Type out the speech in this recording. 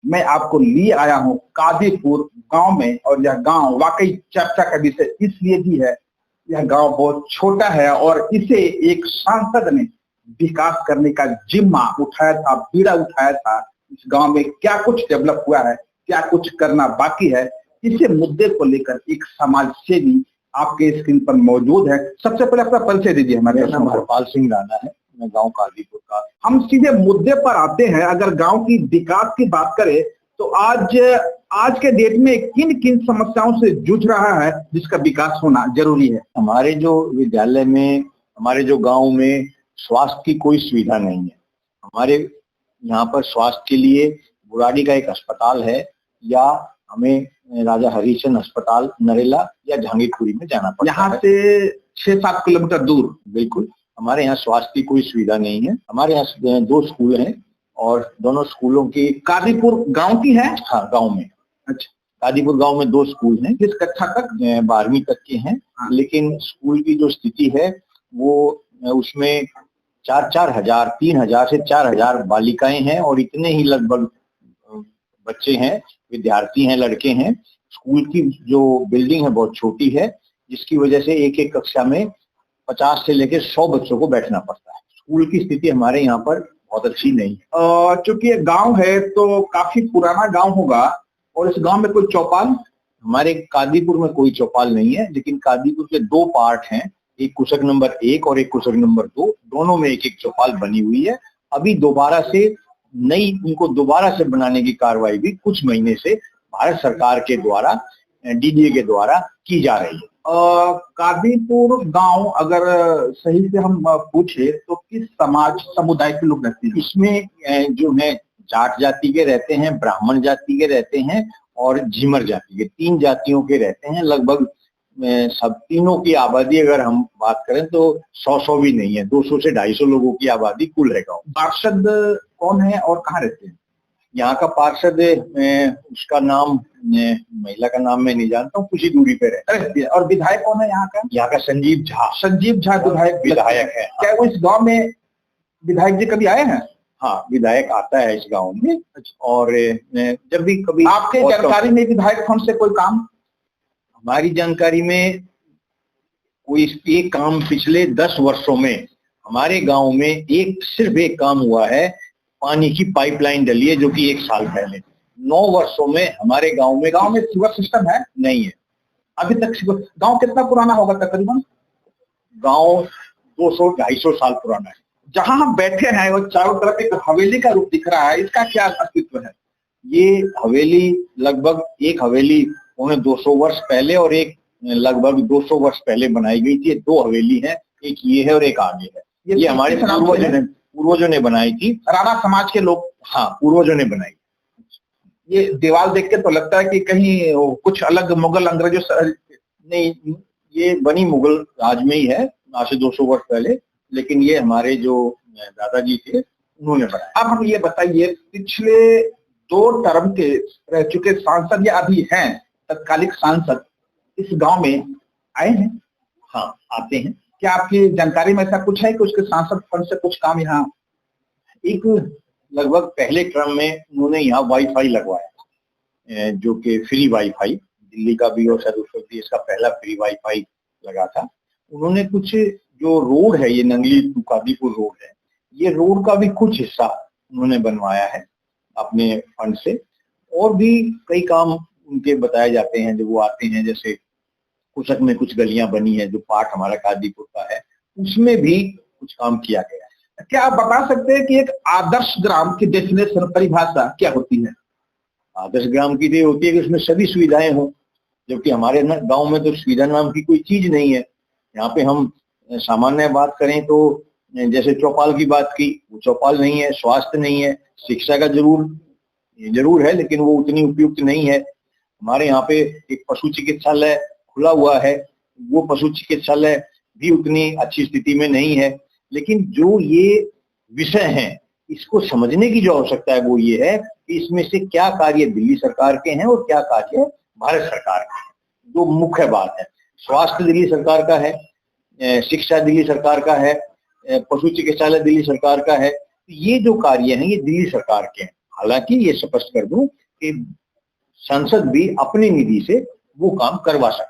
मैं आपको लिए आया हूं कादीपुर गांव में। और यह गांव वाकई चर्चा का विषय इसलिए भी है, यह गांव बहुत छोटा है और इसे एक सांसद ने विकास करने का जिम्मा उठाया था, बीड़ा उठाया था। इस गांव में क्या कुछ डेवलप हुआ है, क्या कुछ करना बाकी है, इसी मुद्दे को लेकर एक समाज सेवी आपके स्क्रीन पर मौजूद है। सबसे पहले अपना परिचय दीजिए। हमारे नाम गोपाल सिंह राणा है, मैं गांव कादीपुर का। हम सीधे मुद्दे पर आते हैं। अगर गांव की विकास की बात करें तो आज के डेट में किन किन समस्याओं से जूझ रहा है जिसका विकास होना जरूरी है? हमारे जो विद्यालय में, हमारे जो गांव में स्वास्थ्य की कोई सुविधा नहीं है। हमारे यहाँ पर स्वास्थ्य के लिए बुराड़ी का एक अस्पताल है, या हमें राजा हरिश्चंद्र अस्पताल नरेला या जहांगीरपुरी में जाना पड़ता है। यहाँ से 6-7 किलोमीटर दूर। बिल्कुल, हमारे यहाँ स्वास्थ्य की कोई सुविधा नहीं है। हमारे यहाँ 2 स्कूल हैं और दोनों स्कूलों की कादीपुर गांव की है? हाँ, गांव में। अच्छा, कादीपुर गांव में 2 स्कूल हैं। किस कक्षा तक? 12वीं तक के हैं। हाँ। लेकिन स्कूल की जो स्थिति है वो उसमें 3,000 से 4,000 बालिकाएं हैं और इतने ही लगभग बच्चे हैं, विद्यार्थी हैं, लड़के हैं। स्कूल की जो बिल्डिंग है बहुत छोटी है, जिसकी वजह से एक एक कक्षा में 50 से लेकर 100 बच्चों को बैठना पड़ता है। स्कूल की स्थिति हमारे यहाँ पर बहुत अच्छी नहीं है। चूंकि ये गांव है तो काफी पुराना गांव होगा, और इस गांव में कोई चौपाल? हमारे कादीपुर में कोई चौपाल नहीं है, लेकिन कादीपुर के 2 पार्ट हैं, एक कुशक नंबर 1 और एक कुशक नंबर 2। दोनों में एक एक चौपाल बनी हुई है। अभी दोबारा से उनको दोबारा से बनाने की कार्रवाई भी कुछ महीने से भारत सरकार के द्वारा, डीडीए के द्वारा की जा रही है। कादीपुर गांव अगर सही से हम पूछे तो किस समाज समुदाय के लोग रहते हैं? इसमें जो है जाट जाति के रहते हैं, ब्राह्मण जाति के रहते हैं और झिमर जाति के, 3 जातियों के रहते हैं। लगभग सब तीनों की आबादी अगर हम बात करें तो 100 भी नहीं है, 200 से 250 लोगों की आबादी कुल है गाँव। पार्षद कौन है और कहाँ रहते हैं? यहाँ का पार्षद उसका नाम, महिला का नाम मैं नहीं जानता हूँ, कुछ ही दूरी पे रहते हैं। और विधायक कौन है यहाँ का? यहाँ का संजीव झा। संजीव झा विधायक है। क्या वो इस गांव में विधायक जी कभी आए हैं? हाँ, विधायक आता है इस गांव में। और जब भी कभी आपके जानकारी में विधायक फंड से कोई काम? हमारी जानकारी में कोई एक काम पिछले 10 वर्षों में हमारे गांव में सिर्फ एक काम हुआ है। पानी की पाइपलाइन डली है, जो कि 1 साल पहले। 9 वर्षों में हमारे गांव में सीवर सिस्टम है? नहीं है अभी तक। गांव कितना पुराना होगा तकरीबन? गांव 200-250 साल पुराना है। जहां हम बैठे हैं वो चारों तरफ एक हवेली का रूप दिख रहा है, इसका क्या अस्तित्व है? ये हवेली लगभग एक हवेली 200 वर्ष पहले और एक लगभग 200 वर्ष पहले बनाई गई थी। 2 हवेली है, एक ये है और एक आगे है। ये हमारे पूर्वजों ने बनाई थी। राणा समाज के लोग? हाँ, पूर्वजों ने बनाई। ये दीवार देख के तो लगता है कि कहीं कुछ अलग मुगल अंग्रेजों से नहीं, ये बनी मुगल राज में ही है, आज से 200 वर्ष पहले। लेकिन ये हमारे जो दादाजी थे उन्होंने बनाया। अब हम ये बताइए, पिछले 2 टर्म के रह चुके सांसद या अभी हैं तत्कालिक सांसद इस गांव में आए हैं? हाँ, आते हैं। क्या आपकी जानकारी में ऐसा कुछ है कि उसके सांसद फंड से कुछ काम यहाँ? एक लगभग पहले टर्म में उन्होंने यहाँ वाईफाई लगवाया, जो कि फ्री वाईफाई, दिल्ली का भी और शायद उत्तर प्रदेश का पहला फ्री वाईफाई लगा था। उन्होंने कुछ जो रोड है, ये नंगली टू कादीपुर रोड है, ये रोड का भी कुछ हिस्सा उन्होंने बनवाया है अपने फंड से। और भी कई काम उनके बताए जाते हैं जब वो आते हैं, जैसे कुशक में कुछ गलियां बनी है, जो पार्ट हमारा कादीपुर का है, उसमें भी कुछ काम किया गया है। क्या आप बता सकते हैं कि एक आदर्श ग्राम की डेफिनेशन, परिभाषा क्या होती है? आदर्श ग्राम की ये होती है कि उसमें सभी सुविधाएं हों, जबकि हमारे गांव में तो सुविधा नाम की कोई चीज नहीं है। यहाँ पे हम सामान्य बात करें तो जैसे चौपाल की बात की, वो चौपाल नहीं है, स्वास्थ्य नहीं है, शिक्षा का जरूर है, लेकिन वो उतनी उपयुक्त नहीं है। हमारे यहाँ पे एक पशु चिकित्सालय खुला हुआ है, वो पशु चिकित्सालय भी उतनी अच्छी स्थिति में नहीं है। लेकिन जो ये विषय है, इसको समझने की जो आवश्यकता है वो ये है कि इसमें से क्या कार्य दिल्ली सरकार के हैं और क्या कार्य भारत सरकार के हैं। जो मुख्य बात है, स्वास्थ्य दिल्ली सरकार का है, शिक्षा दिल्ली सरकार का है, पशु चिकित्सालय दिल्ली सरकार का है। ये जो कार्य हैं ये दिल्ली सरकार के हैं। हालांकि ये स्पष्ट कर दूं कि संसद भी अपनी निधि से वो काम करवा सकती है।